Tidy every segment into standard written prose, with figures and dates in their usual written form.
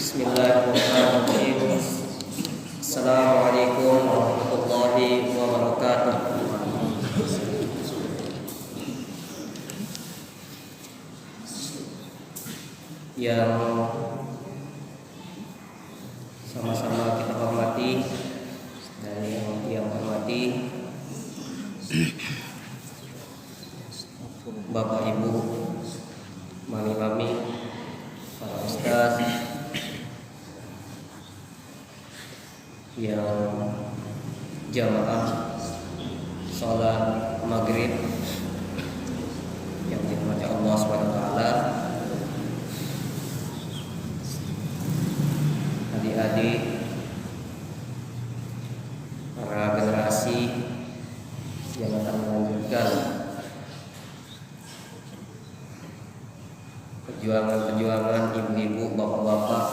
Bismillahirrahmanirrahim. Assalamualaikum warahmatullahi wabarakatuh. Yang sama-sama kita hormati dan yang hormati Bapak Ibu, Mami-mami, para ustaz yang jamaah sholat maghrib yang dirahmati Allah SWT, adik-adik, para generasi yang akan melanjutkan perjuangan ibu-ibu, bapak-bapak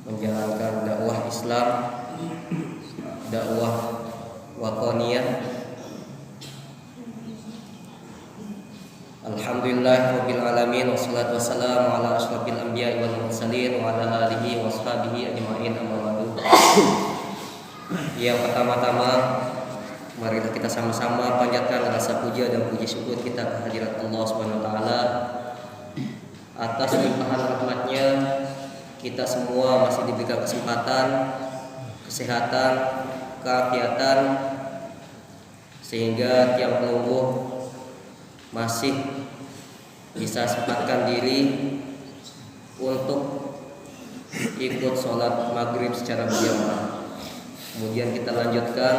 menjalankan dakwah Islam, dakwah watoniyah. Alhamdulillah rabbil alamin, wassalatu wassalamu ala asyrafil anbiya'i wal mursalin wa ala alihi wa sahbihi ajma'in, amma ba'du. Yang pertama-tama, marilah kita sama-sama panjatkan rasa puja dan puji syukur kita kehadirat Allah Subhanahu wa taala atas limpahan rahmatnya. Kita semua masih diberikan kesempatan, kesehatan, keafiatan, sehingga tiap pelungguh masih bisa sempatkan diri untuk ikut sholat maghrib secara berjamaah. Kemudian kita lanjutkan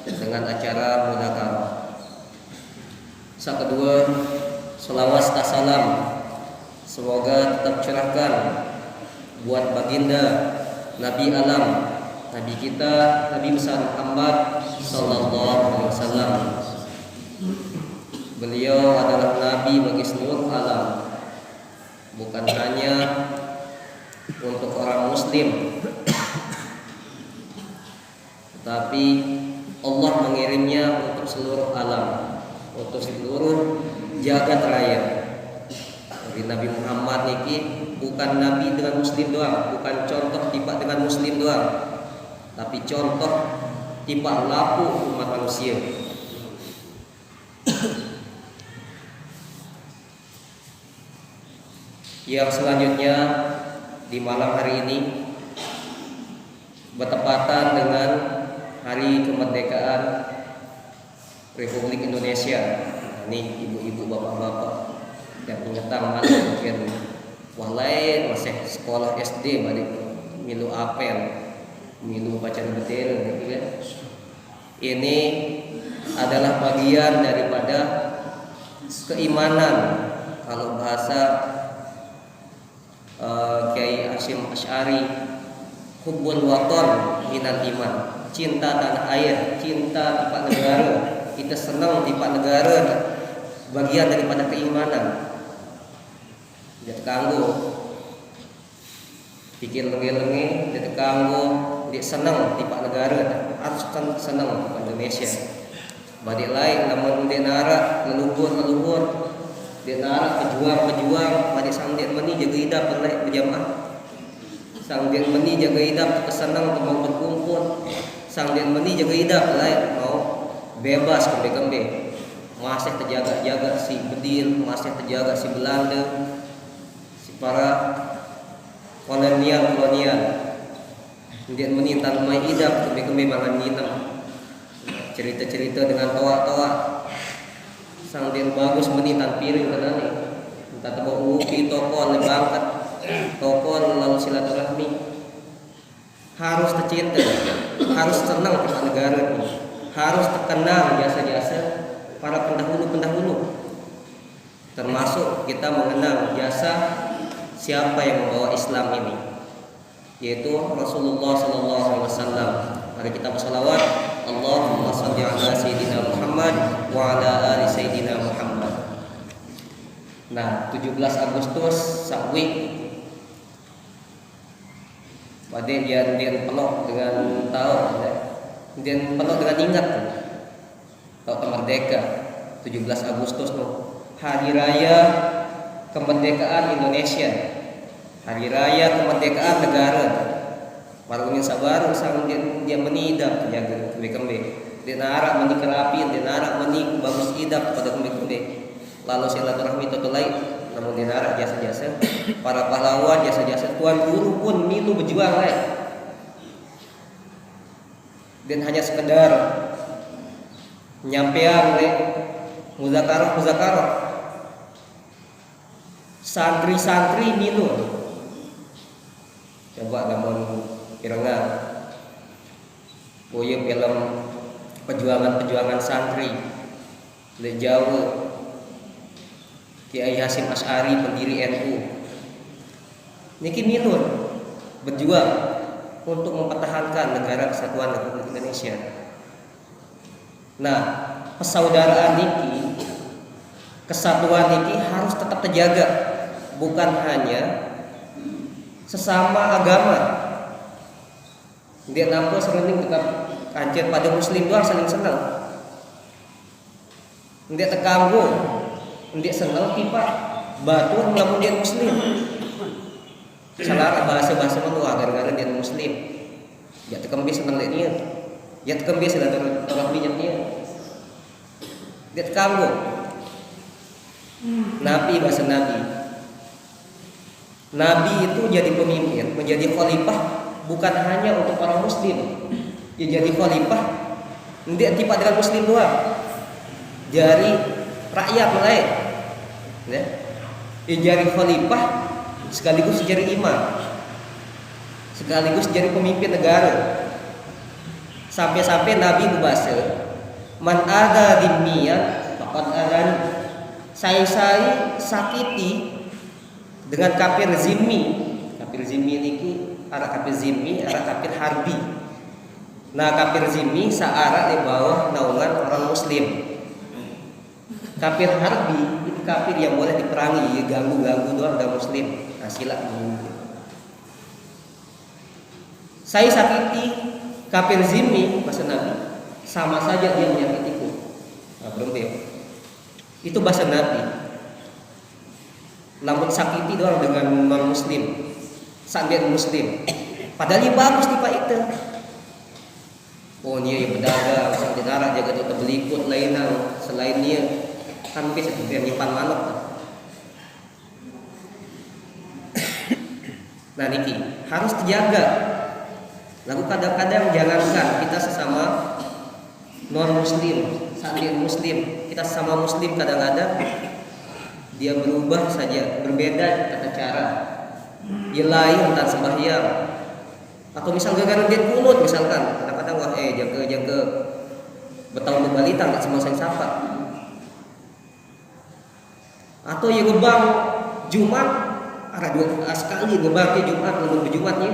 dengan acara mudzakarah. Yang kedua, sholawat serta salam semoga tetap curahkan buat baginda Nabi alam, Nabi kita, Nabi besar Muhammad sallallahu alaihi wasallam. Beliau adalah Nabi bagi seluruh alam, bukan hanya untuk orang muslim, tetapi Allah mengirimnya untuk seluruh alam, untuk seluruh jagat raya. Jadi Nabi Muhammad niki bukan Nabi dengan muslim doang, bukan contoh tipe dengan muslim doang, tapi contoh tipe laku umat manusia. Yang selanjutnya di malam hari ini bertepatan dengan Hari Kemerdekaan Republik Indonesia. Ini ibu-ibu, bapak-bapak yang ingetan mana mungkin wah lain masih sekolah SD balik milu apel, milu baca betul gitu ya. Ini adalah bagian daripada keimanan. Kalau bahasa Kiai Hasyim Asy'ari, hubbul waton minal iman, cinta tanah air, cinta tipe negara. Kita senang tipe negara, bagian daripada keimanan. Dia kanggo pikir lengi-lengi, dia kanggo dia senang tipe negara, harus kan senang tipe Indonesia. Balik lain namun dia nara leluhur, dia nara pejuang, balik sang dia meni jaga hidup berjamaah. Sang dia meni jaga hidup kesenang mau berkumpul. Sang dia meni jaga hidup lain mau bebas kembe-kembe. Masih terjaga-jaga si Bedil, masih terjaga si Belanda, para kolonial. Kemudian menintan mai idap kembe-kembe mangan nginam. Cerita-cerita dengan toa-toa. Sang den bagus menintan piring kenane. Entah tebo upi toko le bangkat. Toko lalu silaturahmi. Harus tercinta, harus senang kepada negara ini. Harus terkenal jasa-jasa para pendahulu. Termasuk kita mengenal jasa siapa yang membawa Islam ini, yaitu Rasulullah sallallahu alaihi wasallam. Mari kita bersalawat, Allahumma shalli ala sayyidina Muhammad wa ala ali sayyidina Muhammad. Nah, 17 Agustus sakwi pada dia penuh dengan tahu, dia penuh dengan ingat tahu merdeka 17 Agustus tuh hari raya kemerdekaan Indonesia, hari raya kemerdekaan negara. Marungin sabar sang dia menidap jaga kembe-kembe. Dia narak meni kerapi, dia narak meni bagus idap pada kembe-kembe. Lalu silaturahmi tutulai, namun dia narak jasa-jasa para pahlawan, jasa-jasa tuan guru pun milu berjuang dan hanya sekedar nyampean muzakarah santri-santri milu coba gamon irengan boye film perjuangan santri le Jawa Kiai Hasyim Asy'ari pendiri NU niki milu berjuang untuk mempertahankan negara kesatuan Republik Indonesia. Nah, persaudaraan niki, kesatuan niki harus tetap terjaga, bukan hanya sesama agama. Dia nampak sering tetap kancet pada muslim doang saling senang. Dia terganggu, dia senang tiba batu namun dia muslim. Salah bahasa-bahasa menua gara-gara dia muslim. Ya terkembis senang dia. Ya terkembis silaturahmi dia. Dia terganggu. Nabi bahasa Nabi. Nabi itu jadi pemimpin, menjadi khalifah bukan hanya untuk orang muslim. Dia jadi khalifah dia tiba dengan muslim doang. Jadi rakyat lain. Ya. Dia jadi khalifah sekaligus jadi imam, sekaligus jadi pemimpin negara. Sampai-sampai Nabi berbahasa, man ada dimmiyan faqad adani. Saya sakiti dengan kafir zimmi. Kafir zimmi niki arah kafir zimmi, arah kafir harbi. Nah, kafir zimmi searah di bawah naungan orang muslim. Kafir harbi itu kafir yang boleh diperangi, ganggu-ganggu doang dan muslim. Nah, sila saya sakiti kafir zimmi bahasa Nabi sama saja dia menyakitiku. Nah, belum dia. Itu bahasa Nabi. Namun sakiti doang dengan non muslim, sambil muslim. Padahal dia bagus tipe itu. Oh dia yang berdagang, sang dinara jaga tetap belikut lainnya selain dia kan bisa yang nyimpan manuk. Nah niki harus dijaga. Lalu kadang-kadang jangankan kita sesama non muslim, sambil muslim, kita sesama muslim kadang-kadang dia berubah saja, berbeda tata cara. Dia lain tentang sembahyang. Atau misal gara-gara dia kunut misalkan, kadang-kadang wah jaga bertahun kembali tak semua saya sapa. Atau yang ngebang Jumat ada dua sekali ngebang ke Jumat lalu berjumatnya.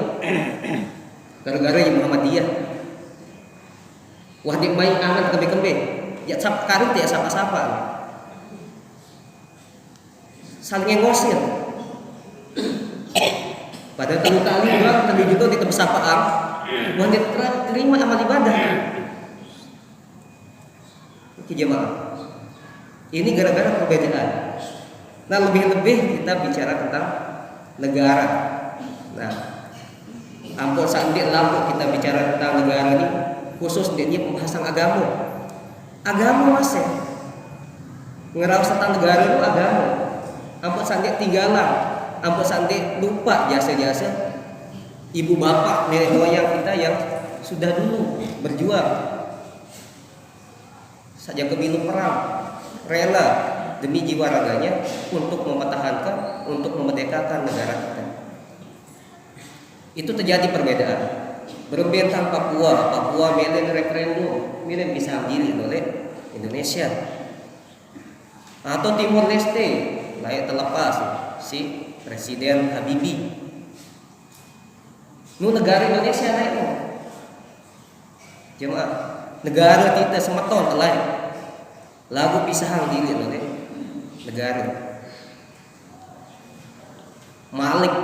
Gara-gara yang Muhammadiyah. Wah dia main aman kembe-kembe. Ya sap karung dia sapa-sapa. Saling ngosir. Pada kali juga tadi juga kita bersapaan, wanita terima amal ibadah. Oke jemaah. Ini gara-gara perbedaan. Nah lebih-lebih kita bicara tentang negara. Nah, ampun sambil lampu kita bicara tentang negara ini khusus dia pembahasan agama. Agama masih ngerawas tentang negara itu agama. Ampun sambil tinggalan. Ampun santai lupa jasa-jasa ibu bapak nenek moyang kita yang sudah dulu berjuang saja kebilu perang rela demi jiwa raganya untuk mempertahankan, untuk memerdekakan negara kita. Itu terjadi perbedaan. Berbentang Papua milen referendum, milen bisa diri oleh Indonesia. Atau Timor Leste, layak terlepas si Presiden Habibie. Nu negara Indonesia naik nu. Jemaah, negara kita semeton telah lagu pisahan diri oleh negara. Malik.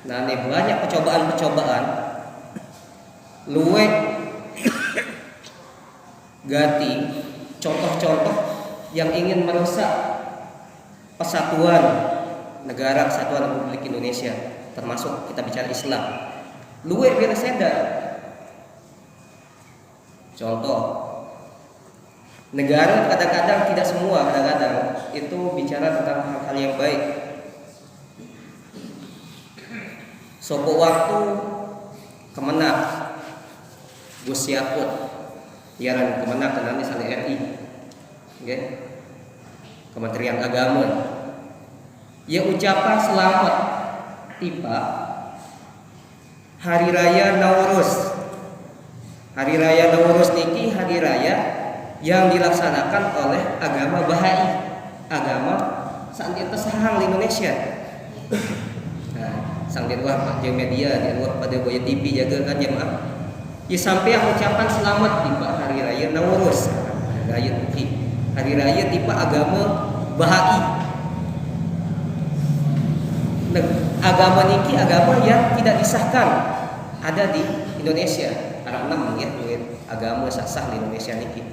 Nah, ini banyak percobaan luwek ganti contoh-contoh yang ingin merusak persatuan negara Kesatuan Republik Indonesia, termasuk kita bicara Islam. Luwe biar seda. Contoh, negara kadang-kadang, tidak semua, kadang-kadang itu bicara tentang hal-hal yang baik. Sopo waktu Kemenak Gus Yakut Yaran Kemenak kenal misalnya RI, okay? Kementerian Agama, ya ucapan selamat tiba Hari Raya Nowruz. Hari Raya Nowruz niki hari raya yang dilaksanakan oleh agama Bahai, agama saat itu sahang di Indonesia. Nah, sang dirwah Pak Jeng Media, dirwah pada Boya TV jaga kan jemaah. Ya sampai yang ucapan selamat tiba Hari Raya Nowruz, hari raya tiba agama Bahai. Agama niki agama yang tidak disahkan ada di Indonesia. Arab 6 ya, agama sah di Indonesia niki.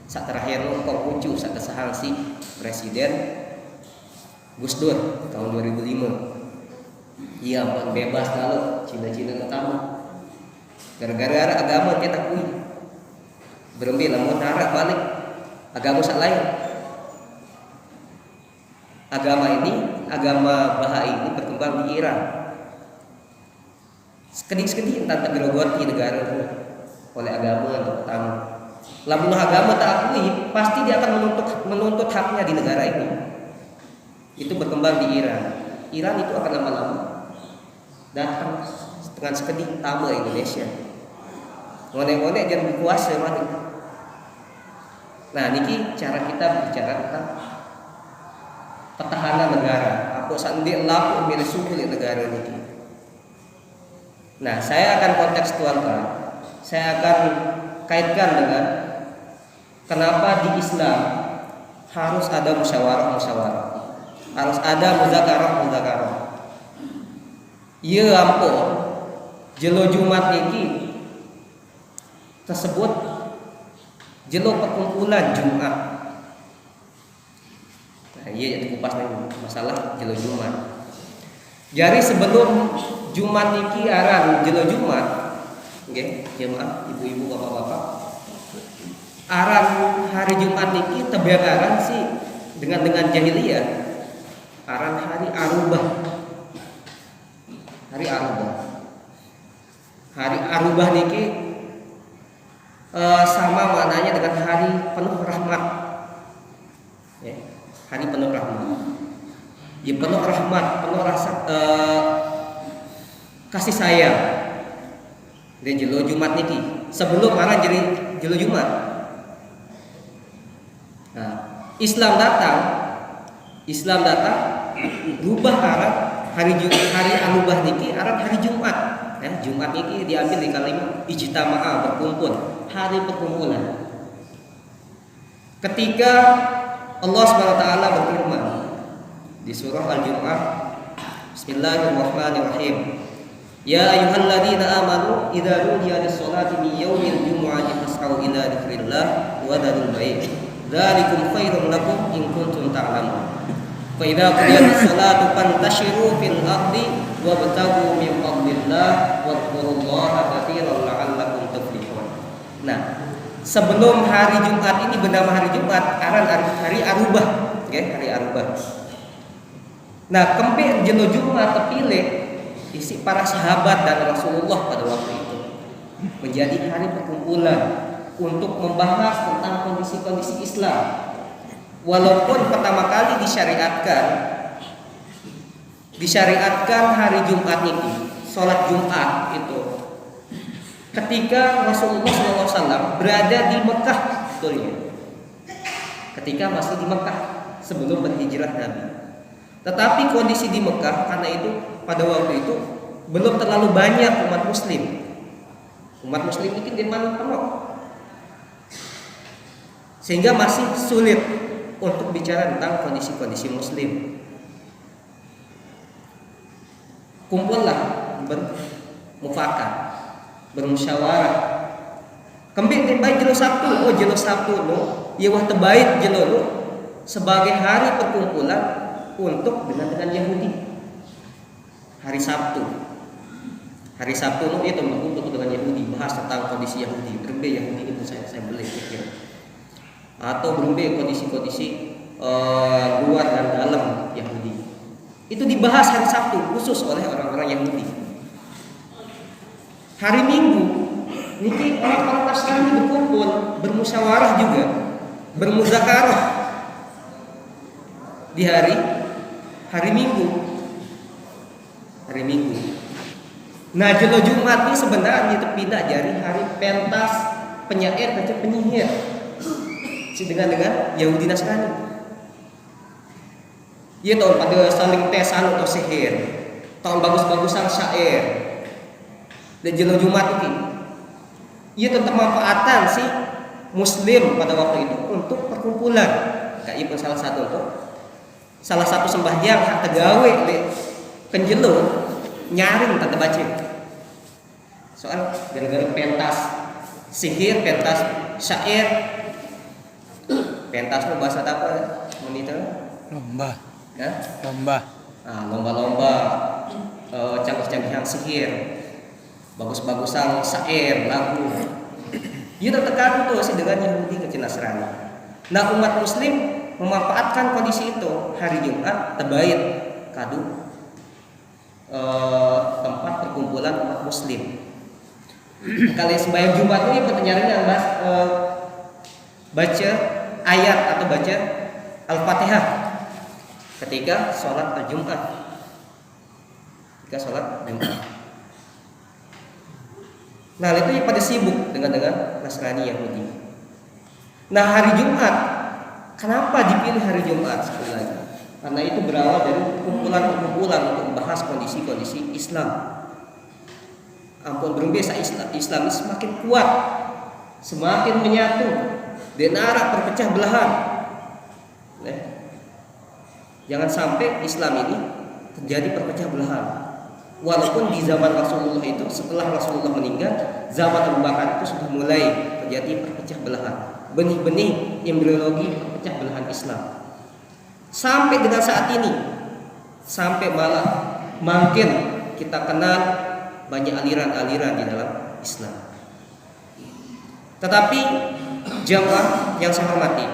Saat terakhir Konghucu saat kesahang si Presiden Gus Dur tahun 2005. Iya, bebas kalau Cina-Cina ketemu. Gara-gara agama kita akui. Berembi lamun harap balik agama sak lain. Agama ini, agama Bahai ini berkembang di Iran. Sekedip-sekedip tentang gerogoti negara itu oleh agama yang pertama. Lamun agama tak akui, pasti dia akan menuntut haknya di negara ini. Itu berkembang di Iran. Iran itu akan lama-lama datang dengan sekedip tamu Indonesia. Ngonek-ngonek jangan berkuasa mati. Nah, niki cara kita bicara tentang pertahanan negara. Apa sandi laku milik suku negara niki. Nah, saya akan kontekstualkan. Saya akan kaitkan dengan kenapa di Islam harus ada musyawarah. Harus ada muzakarah. Iya ampun, jelo Jumat niki tersebut jelo perkumpulan Jumat. Nah, iya jadi kupas masalah jelo Jumat. Jadi sebelum Jumat niki aran jelo Jumat, okay, jemaah ibu-ibu bapak-bapak, aran hari Jumat niki tebak aran sih dengan jahiliyah, aran hari Arubah. Hari Arubah niki sama maknanya dengan hari penuh rahmat. Ya, hari penuh rahmat. Ya, penuh rahmat, penuh rasa kasih sayang. Dan jelo Jumat niki sebelum marah jadi jelo Jumat. Nah, Islam datang rubah arah hari Arubah niki arah hari Jumat. Ya, Jumat niki diambil di kalimat ijtama'a, berkumpul, hari perkumpulan. Ketika Allah SWT berfirman di surah Al-Jumu'ah, Bismillahirrahmanirrahim. Ya ayyuhalladzina amanu idza nudiya lis-sholati min yaumil jumu'ati fas'au ila dzikrillah wa dzarul bai'. Dzalikum khairum lakum in kuntum ta'lamun. Fa idza qudiyatis sholatu fantashiru fil ardi wabtaghu min fadlillah wadhkurullaha katsiran la'allakum tuflihun. Nah, sebelum hari Jumat ini bernama hari Jumat, hari Arubah, okay? Hari Arubah. Nah, kempir jelo Jumat terpilih isi para sahabat dan Rasulullah pada waktu itu menjadi hari perkumpulan untuk membahas tentang kondisi-kondisi Islam. Walaupun pertama kali disyariatkan hari Jumat ini, sholat Jumat itu ketika Rasulullah SAW berada di Mekah, betulnya. Ketika masih di Mekah sebelum berhijrah Nabi. Tetapi kondisi di Mekah karena itu pada waktu itu belum terlalu banyak umat Muslim. Umat Muslim ini di mana penuh, sehingga masih sulit untuk bicara tentang kondisi-kondisi Muslim. Kumpullah bermufakat, bermusyawarah. Kembali terbaik jelo Sabtu, jelo Sabtu lo, ya wah terbaik jelo lo sebagai hari perkumpulan untuk dengan Yahudi. Hari Sabtu itu untuk dengan Yahudi, bahas tentang kondisi Yahudi. Berembe Yahudi itu saya boleh pikir. Atau berembe kondisi luar dan dalam Yahudi. Itu dibahas hari Sabtu khusus oleh orang-orang Yahudi. Hari Minggu niki orang-orang Nasrani berkumpul, bermusyawarah juga, bermuzakarah di hari Minggu. Nah, jelo Jumat ini sebenarnya itu pindah dari hari pentas penyair ke penyihir. Dengan Yahudi Nasrani. Iya tahu pada saling tesan atau sihir. Tahun bagus-bagusan syair. Dan jelo Jumat ini. Iya tentang manfaatan si Muslim pada waktu itu untuk perkumpulan. Kayak salah satu sembahyang hak tegawe penjelo nyaring tanda baca. Soal gara-gara pentas sihir, pentas syair, pentas itu bahasa apa? Monitor? Lomba. Ya? Lomba. Lomba-lomba canggih-canggihan sihir, bagus-bagusan syair, lagu. Ia tertekan tuh sih dengan Yahudi ke Nasrani. Nah, umat Muslim memanfaatkan kondisi itu hari Jumat terbaik kadu tempat perkumpulan umat Muslim. Kali sembahyang Jumat ini pertanyaannya baca ayat atau baca Al-Fatihah ketika sholat Jumat. Nah, itu yang pada sibuk dengan Nasrani Yahudi. Nah, hari Jumat, kenapa dipilih hari Jumat sekali lagi? Karena itu berawal dari kumpulan-kumpulan untuk membahas kondisi-kondisi Islam. Ampun berbeza Islam semakin kuat, semakin menyatu, dan arah perpecah belahan. Jangan sampai Islam ini terjadi perpecah belahan. Walaupun di zaman Rasulullah itu, setelah Rasulullah meninggal, zaman Abu Bakar itu sudah mulai terjadi perpecah belahan. Benih-benih embriologi perpecah belahan Islam. Sampai dengan saat ini, sampai malah makin kita kenal banyak aliran-aliran di dalam Islam. Tetapi jamaah yang saya hormati,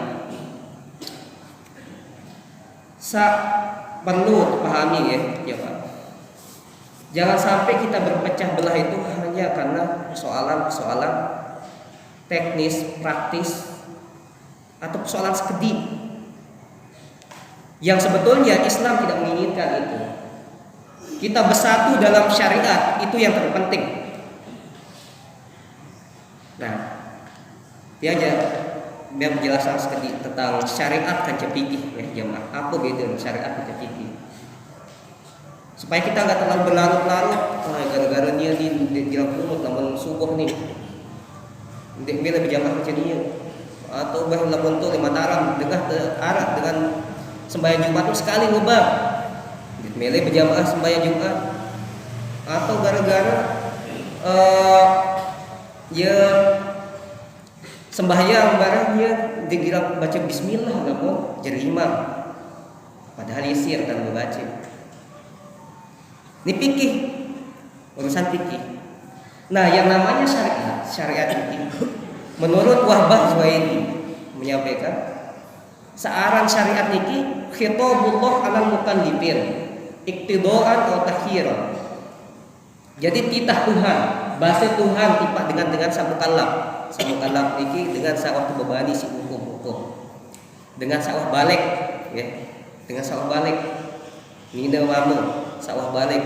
perlu dipahami ya Pak. Jangan sampai kita berpecah belah itu hanya karena persoalan teknis, praktis, atau persoalan sekedip. Yang sebetulnya Islam tidak menginginkan itu. Kita bersatu dalam syariat, itu yang terpenting. Nah, dia aja biar menjelaskan sedikit tentang syariat kaca fikih ya jemaah. Apa beda syariat kaca fikih? Supaya kita nggak terlalu berlarut-larut. Gara-gara dia di dalam umut namun subuh nih. Ndek bila berjamaah macam dia. Atau bah lamun tu lima taram arah dengan sembahyang Jumat itu sekali ngubah. Mele berjamaah sembahyang Jumat. Atau gara-gara ya sembahyang barang dia dikira baca bismillah ataupun jadi imam. Padahal isir dan membaca. Ini fikih, urusan fikih. Nah, yang namanya syariat fikih, menurut Wahbah Zuhairi menyampaikan, searan syariat niki khitabullah alal mukallifin, iktidaan atau takhiran. Jadi titah Tuhan, bahasa Tuhan tipak dengan sa mukallaf. Sa mukallaf niki dengan sa waktu bebani si hukum. Dengan sawah balik, ya. Dengan sawah balik. Nina wamu sawah balik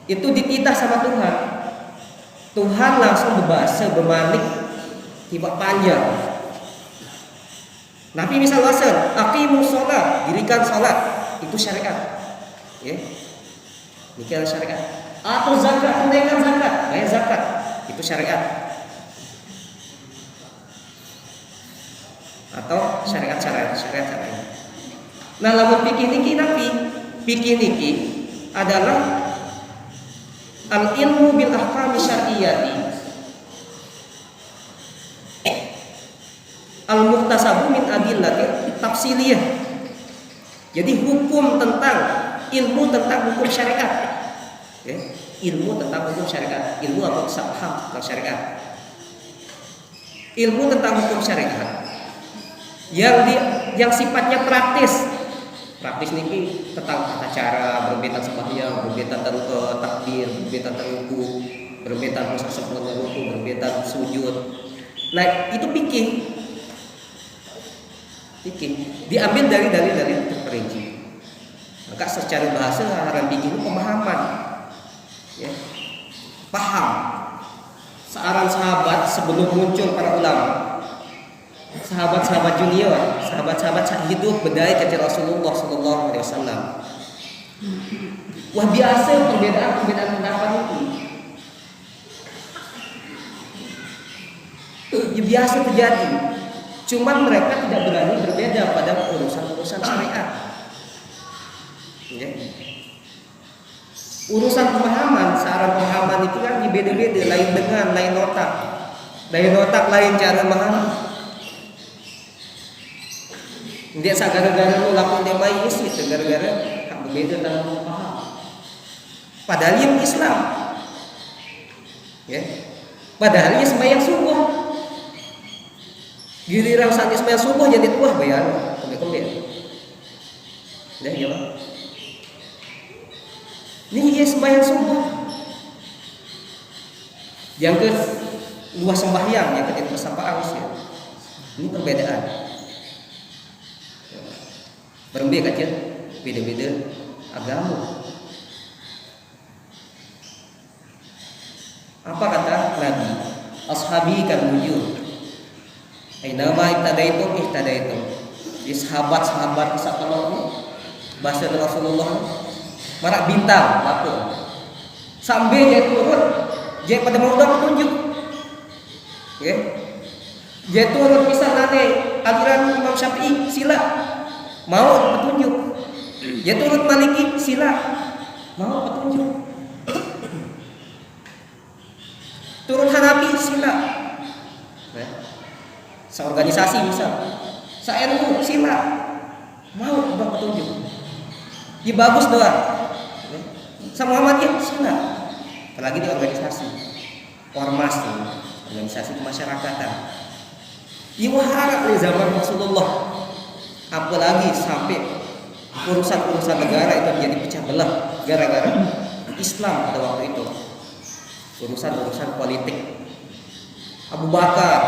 itu dititah sama Tuhan. Tuhan langsung berbahasa bermalik tiba panjang. Nabi misal wasan aqimus sholat, dirikan sholat, itu syariat ya, ini syariat. Atau zakat, tunaikan zakat, bayar zakat, itu syariat. Atau syariat. Nah, lamun fikih niki Nabi fikih niki adalah al-ilmu bil ahkam syar'iyyati al-muhtasabu min adillati tafsiliyah. Jadi hukum tentang ilmu tentang hukum syariat, ya. Ilmu tentang hukum syariat, ilmu apa? Paham tentang syariat. Ilmu tentang hukum syariat yang sifatnya praktis. Praktis niki tentang tata cara, berbetan sembahyang, berbetan takbir, berbetan ruku, berbetan proses sempurna ruku, berbetan sujud. Nah, itu fikih. Diambil dari terperinci. Maka secara bahasa haram fikih itu pemahaman, ya. Paham. Seorang sahabat sebelum muncul para ulama, sahabat-sahabat junior, sahabat-sahabat hidup berdaya kejar Rasulullah Sallallahu Alaihi Wasallam. Wah, biasa perbedaan pendapat itu. Ya, biasa terjadi. Cuman mereka tidak berani berbeda pada urusan syariat. Ya. Urusan pemahaman, searah pemahaman itu kan beda-beda, lain otak, lain cara memahami. Dia gara-gara lu lakukan demai itu gara-gara berbeda dalam paham. Padahal yang Islam, ya. Padahal ia sembahyang subuh. Giliran saat sembahyang subuh jadi tuah bayar, kembali. Dah ya. Ini ia sembahyang subuh. Yang ke luas sembahyang, yang ketiga persapaan ya. Ini perbedaan. Berbeda aja, beda-beda agama. Apa kata Nabi? Ashabi kan wujud. Ainama ihtadaitum. Di sahabat-sahabat kisah tolong bahasa Rasulullah. Marak bintang lapor sambil dia turun, dia pada mau petunjuk, ya. Dia turun pisah nanti aliran Imam Syafi'i sila mau petunjuk, dia turun Maliki sila mau petunjuk, turun Hanafi sila, ya. Seorganisasi misal, se-NU sila mau petunjuk, dia bagus doang. Sama Muhammadiyah sila, apalagi di organisasi ormas, organisasi kemasyarakatan. Ibu harap di zaman Rasulullah, apalagi sampai urusan negara itu menjadi pecah belah gara-gara Islam pada waktu itu, urusan politik. Abu Bakar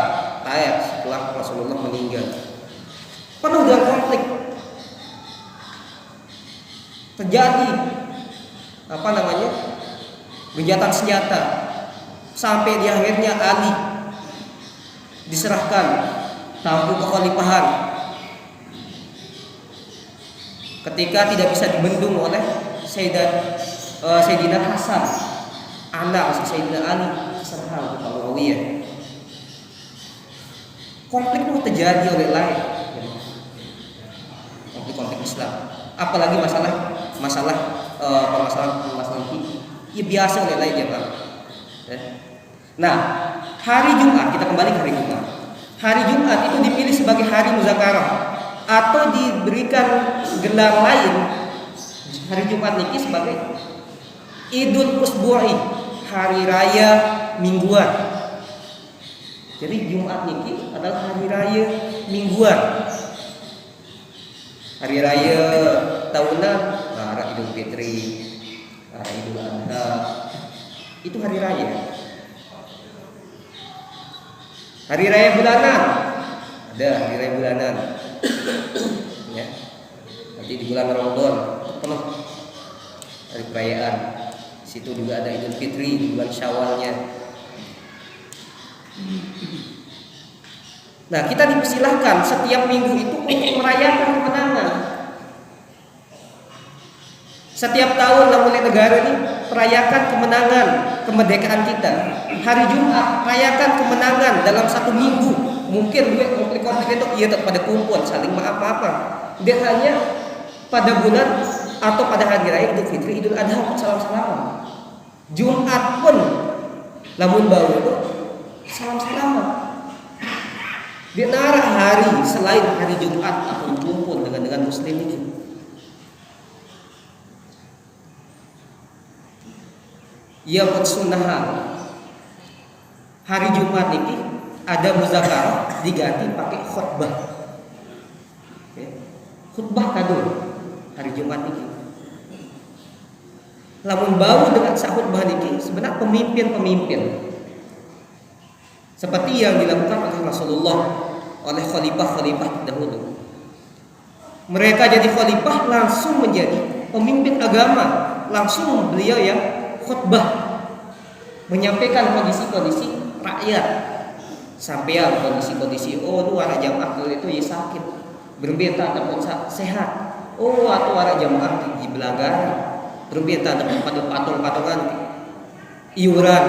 tayat setelah Rasulullah meninggal, penuh dengan konflik terjadi. Gencatan senjata sampai di akhirnya Ali diserahkan tampuk kekhalifahan ketika tidak bisa dibendung oleh Sayyidina Hasan, anak Sayyidina Ali, diserahkan ke Muawiyah. Konflik itu terjadi oleh lain, konflik Islam, apalagi masalah fikih. Ya biasa oleh lain ya Pak. Nah, hari Jumat, kita kembali ke hari Jumat. Hari Jumat itu dipilih sebagai hari muzakarah atau diberikan gelar lain. Hari Jumat niki sebagai Idul Usbu'i, hari raya mingguan. Jadi Jumat niki adalah hari raya mingguan. Hari raya tahunan, Idul Fitri, Idul Adha, itu hari raya. Hari raya bulanan, ada hari raya bulanan, ya. Nanti di bulan Ramadan penuh hari perayaan. Situ juga ada Idul Fitri di bulan Syawalnya. Nah, kita dipersilahkan setiap minggu itu untuk merayakan kemenangan. Setiap tahun oleh negara ini merayakan kemenangan kemerdekaan kita. Hari Jumat rayakan kemenangan dalam satu minggu. Mungkin konflik-konflik itu ia tak pada kumpul saling maaf-maafan. Dia hanya pada bulan atau pada hari raya Idul Fitri, Idul Adha salam-salaman. Jumat pun lamun bau itu salam-salaman. Dia narah hari selain hari Jumat atau kumpul dengan muslim ini. ia buat sunnahan hari Jumat niki ada muzakarah diganti pakai khutbah. Khutbah kadul hari Jumat niki. Lamun bau dengan khutbah niki sebenarnya pemimpin-pemimpin seperti yang dilakukan oleh Rasulullah, oleh khalifah-khalifah dahulu. Mereka jadi khalifah langsung menjadi pemimpin agama, langsung beliau yang khutbah menyampaikan kondisi-kondisi rakyat, sampai kondisi-kondisi lu arah jamaah itu ya sakit, berbeta ataupun sehat. Atau arah jamaah di belagar berbeta ataupun patung-patungan iuran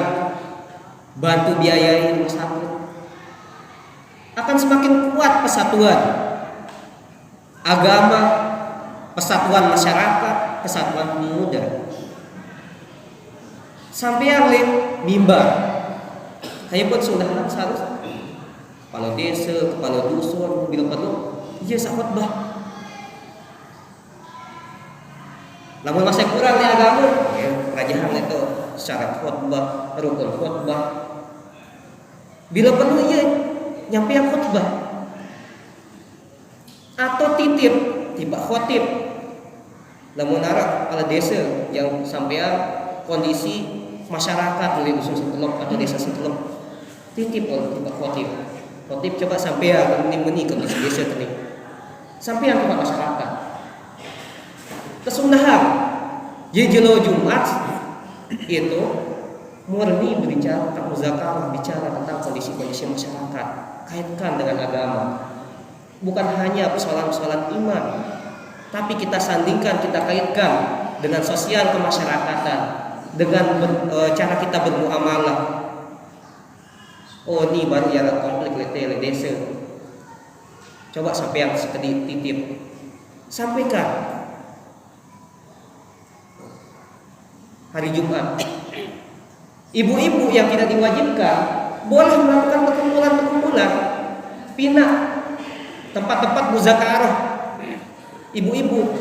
bantu biayai rumah sakit, akan semakin kuat persatuan agama, persatuan masyarakat, persatuan pemuda. Sampai yang lain mimbar kayak pun sudah harus kepala desa, kepala dusun bila perlu dia khutbah. Namun masih kurang di agama kerajaan itu syarat khutbah, rukun khutbah. Bila perlu ia nyampe yang khutbah atau titip tiba khotib. Namun arah kepala desa yang sampean kondisi masyarakat di dusun setelok atau desa setelok titip tiba khotib. Khotib coba sampean meni kondisi desa tadi. Sampean kepada masyarakat. Kesunahan jelo Jumat itu murni berbicara tentang muzakarah, bicara tentang kondisi-kondisi masyarakat, kaitkan dengan agama. Bukan hanya persoalan-persoalan iman, tapi kita sandingkan, kita kaitkan dengan sosial kemasyarakatan, dengan cara kita bermuamalah. Ini baru yang konflik letele desa. Coba sampai yang sedikit titip, sampaikan hari Jumat. Ibu-ibu yang tidak diwajibkan boleh melakukan perkumpulan-perkumpulan, pindah tempat-tempat muzakarah ibu-ibu,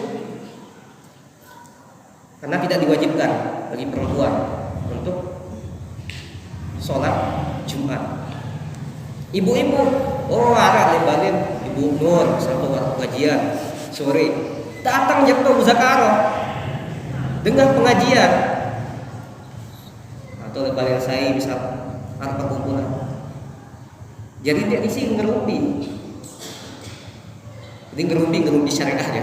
karena tidak diwajibkan bagi perempuan untuk sholat Jumat. Ibu-ibu, ada lebalin Ibu Nur satu pengajian sore, datang jatuh muzakarah dengan pengajian, atau lebalin saya bisa ada perkumpulan. Jadi dia isi ngerumpi. Jadi ngerumpi syariah aja.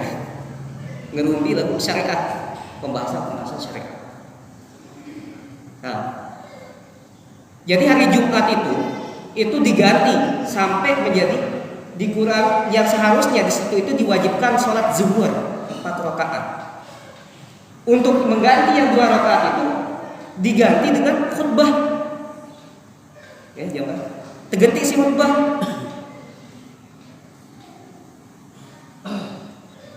Ngerumpi lagu syariah, pembahasan syariah. Nah, jadi hari Jumat itu diganti sampai menjadi dikurang, yang seharusnya di situ itu diwajibkan sholat zuhur 4 rakaat. Untuk mengganti yang 2 rakaat itu diganti dengan khutbah. Ya, jangan terganti si khutbah.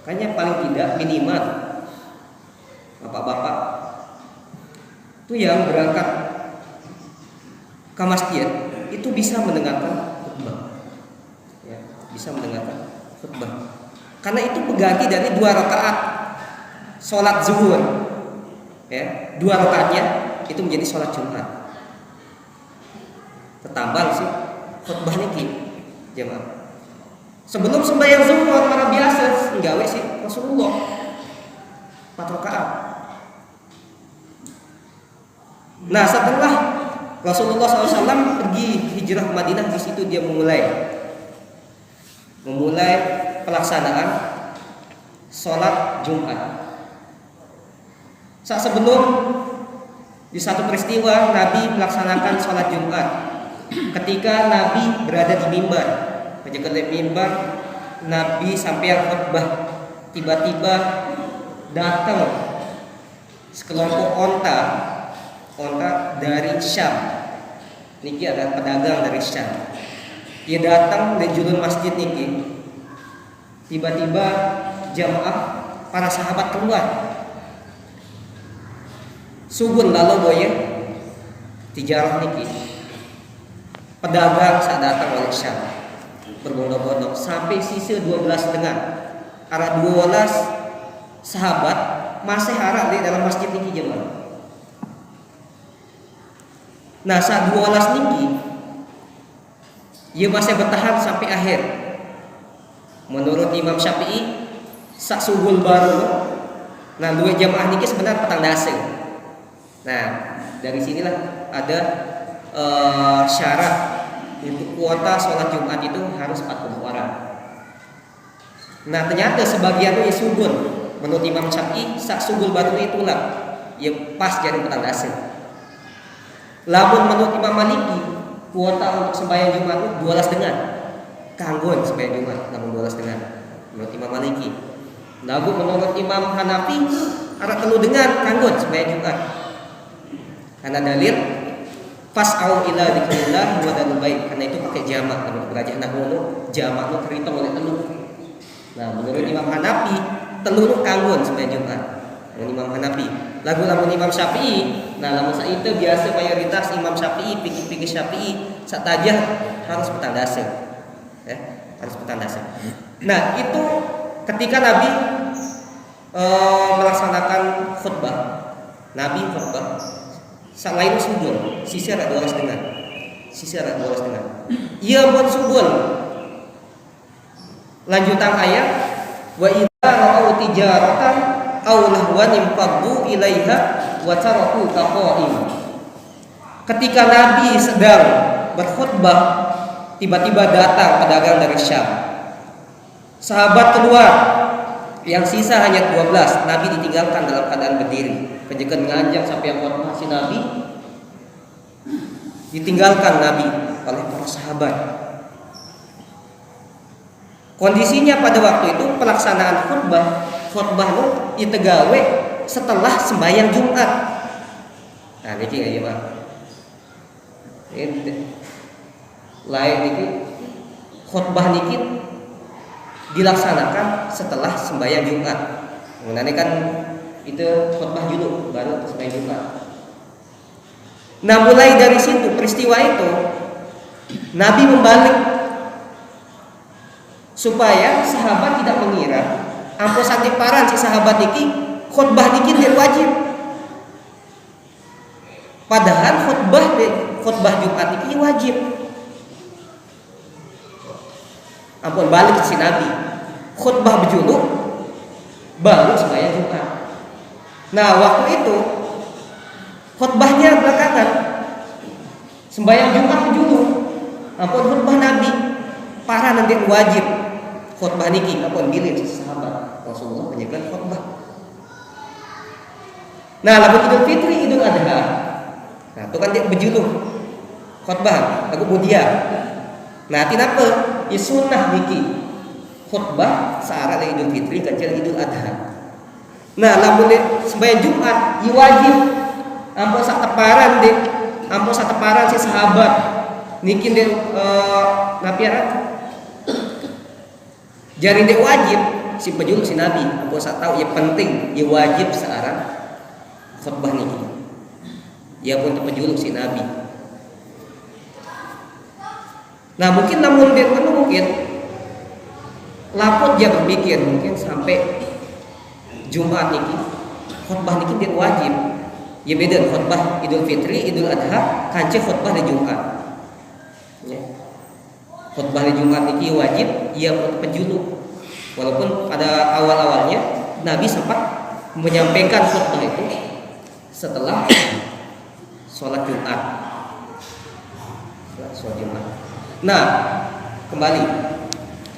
Kayaknya paling tidak minimal bapak-bapak itu yang berangkat ke masjid itu bisa mendengarkan khutbah. Ya, bisa mendengarkan khutbah. Karena itu pengganti dari 2 rakaat sholat zuhur. Ya, 2 rakaatnya itu menjadi sholat Jumat. Tertambah sih khutbah niki jemaah. Sebelum sembahyang zuhur para biasa nggawe sih Rasulullah 4 rakaat. Nah, setelah Rasulullah SAW pergi hijrah ke Madinah, di situ dia memulai pelaksanaan sholat Jumat. Saat sebelum di satu peristiwa Nabi melaksanakan sholat Jumat, ketika Nabi berada di mimbar, ketika di mimbar Nabi sampai khutbah, tiba-tiba datang sekelompok onta dari Syam. Niki ada pedagang dari Syam. Dia datang di julun masjid niki. Tiba-tiba jamaah para sahabat keluar. Sugun lalu boye tijarah niki. Pedagang saat datang oleh Syam berbondong-bondong sampai sisa 12 dengar. Arah 12 sahabat masih harap di dalam masjid niki jemaah. Nah saat 12 niki ia masih bertahan sampai akhir. Menurut Imam Syafi'i sak subuh baru. Nah dua jamaah niki sebenarnya petang dase. Nah dari sinilah ada syarat untuk kuota sholat Jumat itu harus 40 orang. Nah ternyata sebagian itu ya subur. Menurut Imam Syafi'i sak subur baru itulah ya pas jadi petang dase. Lamun menurut Imam Maliki kuota untuk sembahyang Jumat itu 12 dengan kanggon sembahyang Jumat namun 12 dengan menurut Imam Maliki. Lalu menurut Imam Hanafi arah telu dengan kanggon sembahyang Jumat. Karena dalil fas'au ila dzikrillah wa dzalul bait, karena itu pakai jamak menurut berajah nahwu jamak nu terhitung oleh telu. Nah menurut Imam Hanafi telu nu kanggon sembahyang Jumat. Menurut Imam Hanafi. Lagu lamun Imam Syafi'i, nah lamun itu biasa mayoritas Imam Syafi'i, pikir-pikir Syafi'i satajah harus petang dase. Ya, harus petang dase. Nah, itu ketika Nabi melaksanakan khutbah. Nabi khutbah selain subul, sisi ada 12 dengan. Sisi ada 12 dengan. Ia pun subul. Lanjutan ayat wa idza ra'au tijaratan aw lahwan infaddu ilaiha wa taraku qa'im. Ketika Nabi sedang berkhutbah, tiba-tiba datang pedagang dari Syam. Sahabat keluar, yang sisa hanya 12. Nabi ditinggalkan dalam keadaan berdiri. Penjagaan nganjang sampai yang khutbah si Nabi ditinggalkan Nabi oleh para sahabat. Kondisinya pada waktu itu pelaksanaan khutbah itu gawe setelah sembahyang Jumat. Nah, niki ya Pak. Ini lain niki khutbah niki dilaksanakan setelah sembahyang Jumat. Mengenai kan itu khutbah dulu baru sembahyang Jumat. Nah, mulai dari situ peristiwa itu Nabi membalik supaya sahabat tidak mengira ampun santiparan si sahabat niki khutbah niki dia wajib. Padahal khutbah Jumat niki wajib. Ampun balik si Nabi khutbah berjuluk baru sembahyang Jumat. Nah waktu itu khutbahnya belakangan, sembahyang Jumat berjuluk ampun khutbah Nabi para nanti wajib khutbah niki ampun bilih sahabat Rasulullah menjaga khutbah. Nah lalu Idul Fitri Idul Adha, nah itu kan dia berjuluk khutbah lagu budia. Nah tinapa ya sunnah niki khutbah searah Idul Fitri kecil Idul Adha. Nah lamun sembahyang Jumat ya wajib ampun sateparan deh, ampun sateparan si sahabat niki deh napiaran jari deh wajib si pejuluk si Nabi ampun sak tahu ya penting ya wajib searah khutbah niki ya pun pejuluk si Nabi. Nah mungkin namun dia mungkin laput dia berpikir mungkin sampai Jumat niki khutbah niki dia wajib. Ya beda khutbah Idul Fitri, Idul Adha, kancing khutbah di Jumat. Ya. Khutbah di Jumat niki wajib, ia penjuluk. Walaupun pada awal-awalnya Nabi sempat menyampaikan khutbah itu setelah sholat Jumat. Sholat Jumat. Nah, kembali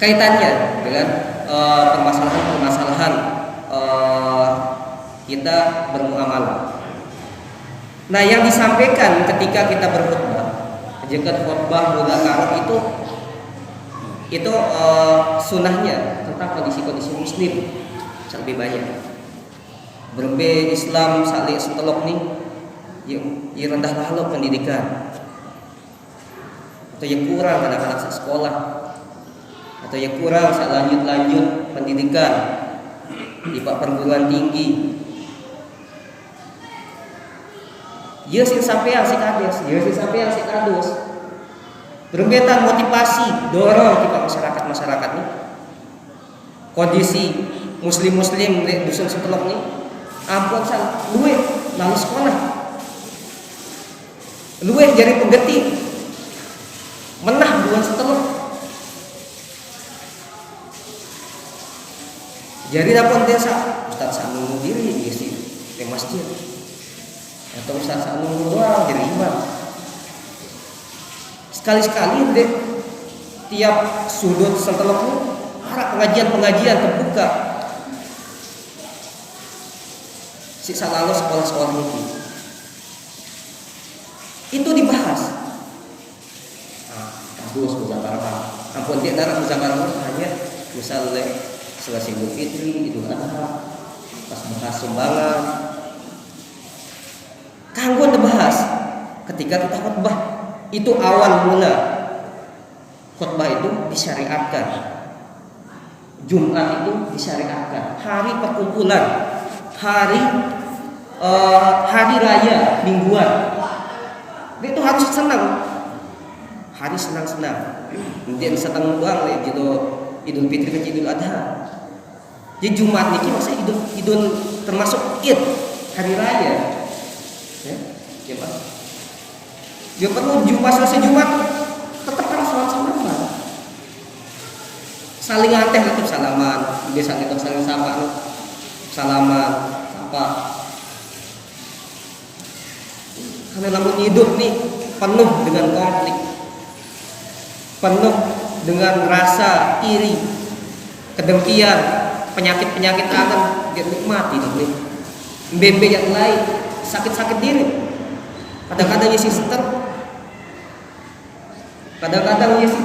kaitannya dengan permasalahan kita bermuamalah. Nah, yang disampaikan ketika kita berkhutbah, jika khutbah mudzakarah itu sunnahnya tentang kondisi-kondisi muslim lebih banyak. Berbe Islam salik setelok nih, yang rendah lalu pendidikan, atau yang kurang anak-anak sekolah, atau yang kurang lanjut pendidikan di perguruan tinggi. Ya sih sampean si kades, ya sih sampean si kadus. Berbetan motivasi, dorong kita masyarakat nih. Kondisi muslim di dusun setelok nih, ampun sang duit lalu sekolah. luweh jari pegeti menah bulan setelah jari dapon desa Ustaz Sanu diri isi di masjid atau Ustaz Sanu doang jadi imam. Sekali-sekali deh tiap sudut setelah harap pengajian terbuka si salalu sekolah-sekolah ini itu dibahas. Bagus muzakarah. Ampun dia darah muzakarah hanya misalnya selesai Idul Fitri, Idul Adha, pas bahas sumbangan. Kanggo dibahas ketika kita khutbah itu awal mula khutbah itu disyariatkan. Jumat itu disyariatkan. Hari perkumpulan, hari raya mingguan. Itu harus senang. Hari senang-senang. Kemudian setengah doang gitu Idul Fitri ke Idul Adha. Jadi Jumat niki masa idul termasuk Id, hari raya. Ya, ya Pak. Dia perlu Jumat selesai Jumat tetap harus salam-salaman. Saling nganteh tetap salaman, biasa kita saling sapa, salaman, apa. Karena namun hidup nih penuh dengan konflik, penuh dengan rasa iri, kedengkian, penyakit akan dia nikmati nih. Bebe yang lain sakit-sakit diri. Kadang-kadang isi seter, kadang-kadang isi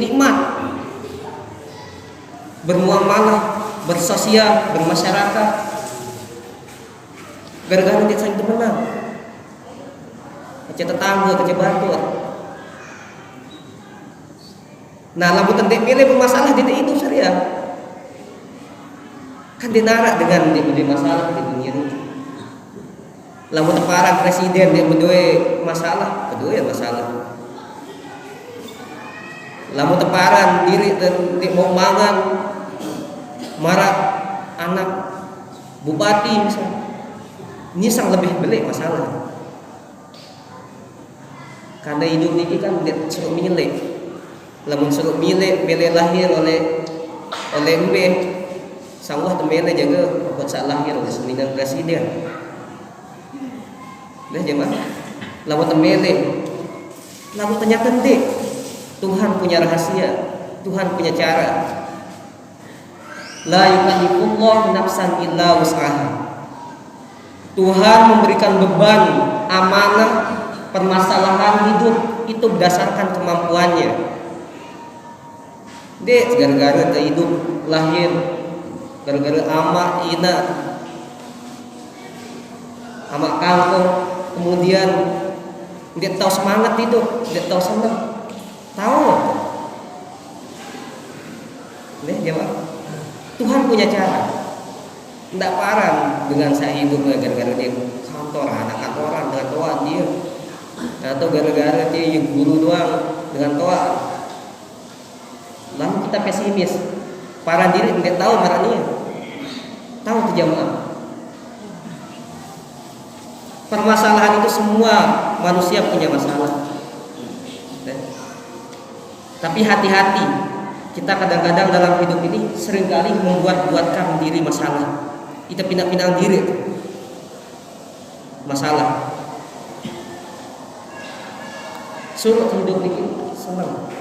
nikmat, bermuamalah, bersosial, bermasyarakat. Gara-gara dia saling temenan, kece tetangga, kece batur. Nah, lamun tendek milih bermasalah di itu syariah. Kan dinarak dengan dia masalah di dunia ini. Lamun teparang presiden dia berdua masalah, kedua ya masalah. Lamun teparan diri dan di mau mangan marah anak bupati misalnya. Ini sang lebih belik masalah. Karena hidup ini kan dia suruh milih. Lamun suruh milih lahir oleh Mbe sangguh temele jaga buat saat lahir oleh sembilan presiden. Nah jemaah, lamun temele, lamun ternyata dek Tuhan punya rahasia, Tuhan punya cara. La yukallifullahu nafsan illa wus'aha. Tuhan memberikan beban, amanah, permasalahan hidup itu berdasarkan kemampuannya. Dek, gara-gara hidup lahir, gara-gara ama ina, ama kangkung, kemudian dia tahu semangat hidup, dia tahu senang, tahu. Dek, jawab. Tuhan punya cara. Tidak parang dengan saya hidup gara-gara dia kantor, anak kantoran dengan toa dia, atau gara-gara dia yang guru doang dengan toa. Lalu kita pesimis, parang diri tidak tahu marahnya, tahu tuh jamaah. Permasalahan itu semua manusia punya masalah. Tapi hati-hati, kita kadang-kadang dalam hidup ini seringkali membuat-buatkan diri masalah. Kita pindah-pindah diri masalah. Suruh hidup ini senang.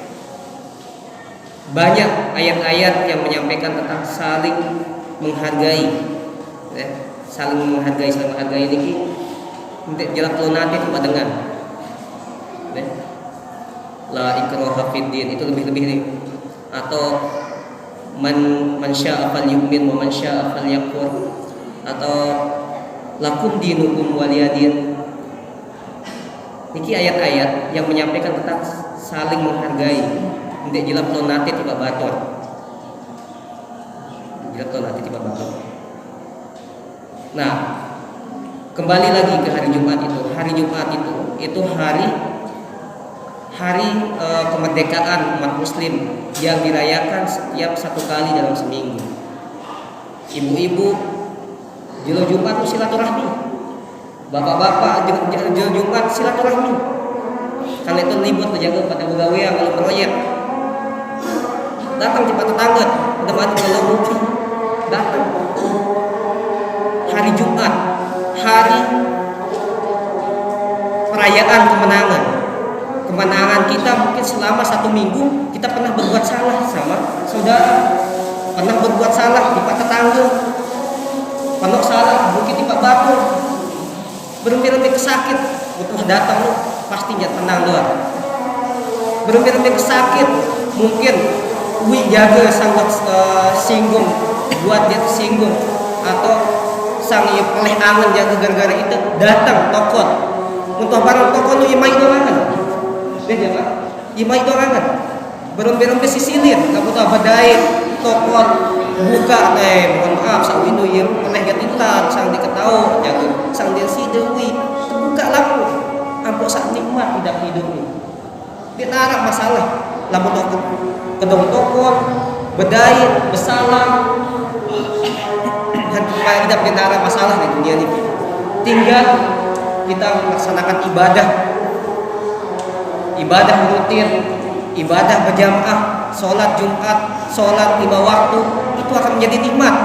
Banyak ayat-ayat yang menyampaikan tentang saling menghargai, ya, saling menghargai ini. Untuk jalan lo nanti itu dengan, ya. La ikraha fid din itu lebih nih. Atau man syaa falyu'min wa man syaa falyakfur, atau lakum dinukum waliyadin. Niki ayat-ayat yang menyampaikan tentang saling menghargai. Ndek jilap lo nanti tiba batur. Jilap lo nanti tiba batur. Nah, kembali lagi ke hari Jumat itu. Hari Jumat itu hari kemerdekaan umat muslim yang dirayakan setiap satu kali dalam seminggu. Ibu-ibu jilo Jumat itu silaturahmi Bapak-bapak Jumat silaturahmi. Karena itu libur terjaga pada begawean kalau proyek. Datang di tetangga, udah mati kalau mungkin datang. Hari Jumat, hari perayaan kemenangan. Kemenangan kita mungkin selama 1 minggu kita pernah berbuat salah sama saudara, pernah berbuat salah di pak tetangga, pernah salah mungkin di pak batur, berumpi-umpi kesakit, butuh datang lu pasti jangan tenang doang. Berumpi-umpi kesakit mungkin wi jaga sangat singgung, buat dia tersinggung atau sang paling angen jaga gara-gara itu datang tokot untuk barang tokot lu imai doangan. Dia Pak, imai doangan. Berumpi-umpi sisilir, enggak butuh badai tokot buka mohon maaf sang windu yang oleh gatitan sang diketahui jaga sang dia sidewi buka lampu ampun sak nikmat hidup hidupnya. Dia tarak masalah lamun kedong tokot bedai besalam dan hidup kita tarak masalah di dunia ini. Tinggal kita melaksanakan ibadah rutin, ibadah berjamaah, sholat Jumat, sholat 5 waktu itu akan menjadi nikmat.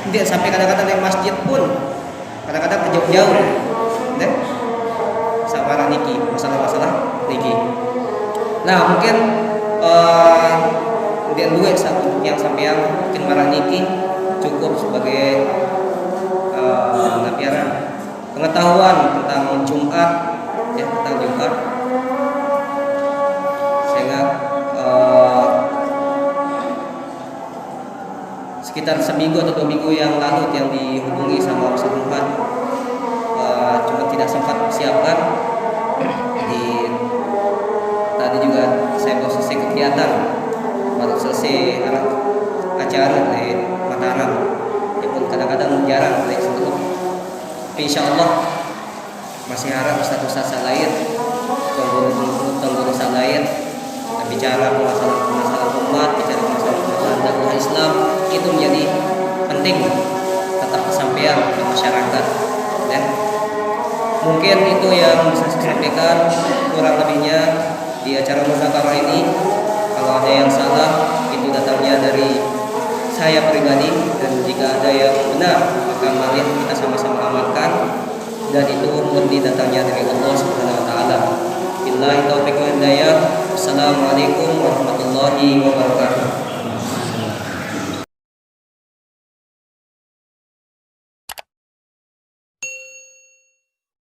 Tidak sampai kadang-kadang yang masjid pun kadang-kadang jauh-jauh, deh, sama niki masalah-masalah niki. Nah mungkin dia dua satu yang sampai yang mungkin marah niki cukup sebagai napiaran pengetahuan tentang Jumat, ya tentang Jumat. Sehingga sekitar seminggu atau 2 minggu yang lalu yang dihubungi sama Ustaz Muhammad, cuma tidak sempat siapkan. Tadi juga saya baru selesai kegiatan, baru selesai acara dari Mataram, ya pun kadang-kadang jarang dari situ. Insya Allah masih harap ustaz-ustaz lain, tunggu lain bicara masalah umat, bicara masalah dakwah Islam itu menjadi penting tetap kesampaian di masyarakat. Dan mungkin itu yang bisa saya sampaikan, kurang lebihnya di acara muzakarah ini. Kalau ada yang salah itu datangnya dari saya pribadi, dan jika ada yang benar maka mari kita sama-sama amalkan, dan itu murni datangnya dari Allah Subhanahu wa taala. Billahi taufiq wal hidayah. Assalamualaikum warahmatullahi wabarakatuh.